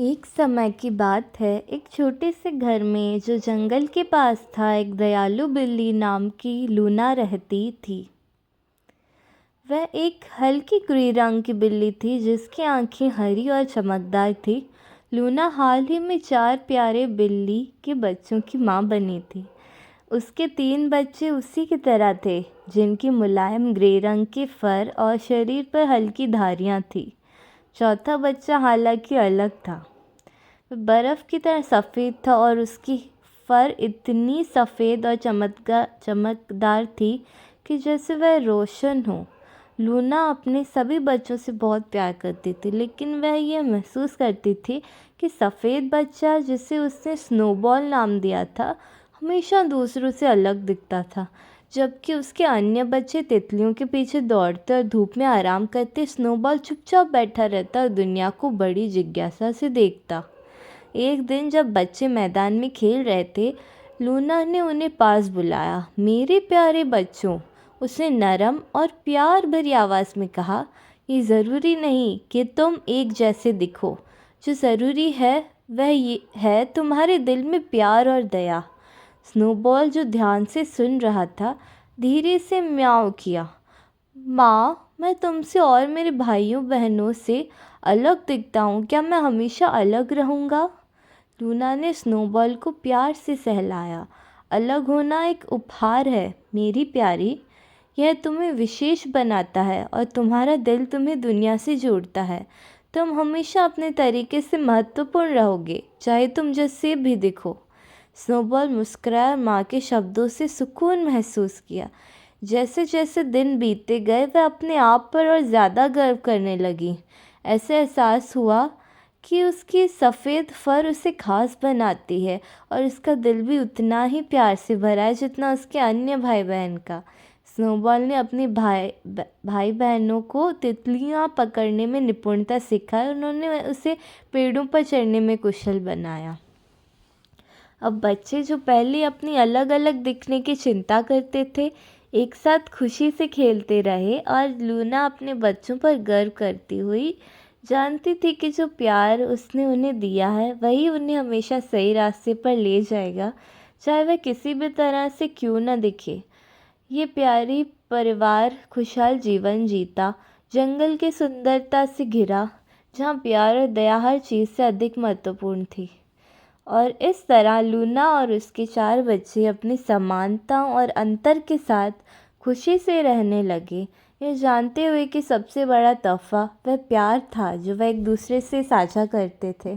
एक समय की बात है। एक छोटे से घर में जो जंगल के पास था, एक दयालु बिल्ली नाम की लूना रहती थी। वह एक हल्की ग्रे रंग की बिल्ली थी जिसकी आंखें हरी और चमकदार थी। लूना हाल ही में 4 प्यारे बिल्ली के बच्चों की मां बनी थी। उसके 3 बच्चे उसी की तरह थे, जिनकी मुलायम ग्रे रंग के फर और शरीर पर हल्की धारियां थीं। चौथा बच्चा हालांकि अलग था। वह बर्फ़ की तरह सफ़ेद था और उसकी फर इतनी सफ़ेद और चमकदार थी कि जैसे वह रोशन हो। लूना अपने सभी बच्चों से बहुत प्यार करती थी, लेकिन वह यह महसूस करती थी कि सफ़ेद बच्चा, जिसे उसने स्नोबॉल नाम दिया था, हमेशा दूसरों से अलग दिखता था। जबकि उसके अन्य बच्चे तितलियों के पीछे दौड़ते और धूप में आराम करते, स्नोबॉल चुपचाप बैठा रहता और दुनिया को बड़ी जिज्ञासा से देखता। एक दिन जब बच्चे मैदान में खेल रहे थे, लूना ने उन्हें पास बुलाया। मेरे प्यारे बच्चों, उसने नरम और प्यार भरी आवाज़ में कहा, ये ज़रूरी नहीं कि तुम एक जैसे दिखो। जो ज़रूरी है वह ये है तुम्हारे दिल में प्यार और दया। स्नोबॉल, जो ध्यान से सुन रहा था, धीरे से म्याऊं किया। माँ, मैं तुमसे और मेरे भाइयों बहनों से अलग दिखता हूँ। क्या मैं हमेशा अलग रहूँगा? लूना ने स्नोबॉल को प्यार से सहलाया। अलग होना एक उपहार है मेरी प्यारी। यह तुम्हें विशेष बनाता है और तुम्हारा दिल तुम्हें दुनिया से जोड़ता है। तुम हमेशा अपने तरीके से महत्वपूर्ण रहोगे, चाहे तुम जैसे भी दिखो। स्नोबॉल मुस्कुराया और माँ के शब्दों से सुकून महसूस किया। जैसे जैसे दिन बीतते गए, वह अपने आप पर और ज़्यादा गर्व करने लगी। ऐसे एहसास हुआ कि उसकी सफ़ेद फर उसे खास बनाती है और उसका दिल भी उतना ही प्यार से भरा है जितना उसके अन्य भाई बहन का। स्नोबॉल ने अपने भाई बहनों को तितलियां पकड़ने में निपुणता सिखाई और उन्होंने उसे पेड़ों पर चढ़ने में कुशल बनाया। अब बच्चे, जो पहले अपनी अलग अलग दिखने की चिंता करते थे, एक साथ खुशी से खेलते रहे और लूना अपने बच्चों पर गर्व करती हुई जानती थी कि जो प्यार उसने उन्हें दिया है वही उन्हें हमेशा सही रास्ते पर ले जाएगा, चाहे वह किसी भी तरह से क्यों न दिखे। ये प्यारी परिवार खुशहाल जीवन जीता, जंगल की सुंदरता से घिरा, जहाँ प्यार और दया हर चीज़ से अधिक महत्वपूर्ण थी। और इस तरह लूना और उसके 4 बच्चे अपनी समानता और अंतर के साथ खुशी से रहने लगे, ये जानते हुए कि सबसे बड़ा तोहफा वह प्यार था जो वह एक दूसरे से साझा करते थे।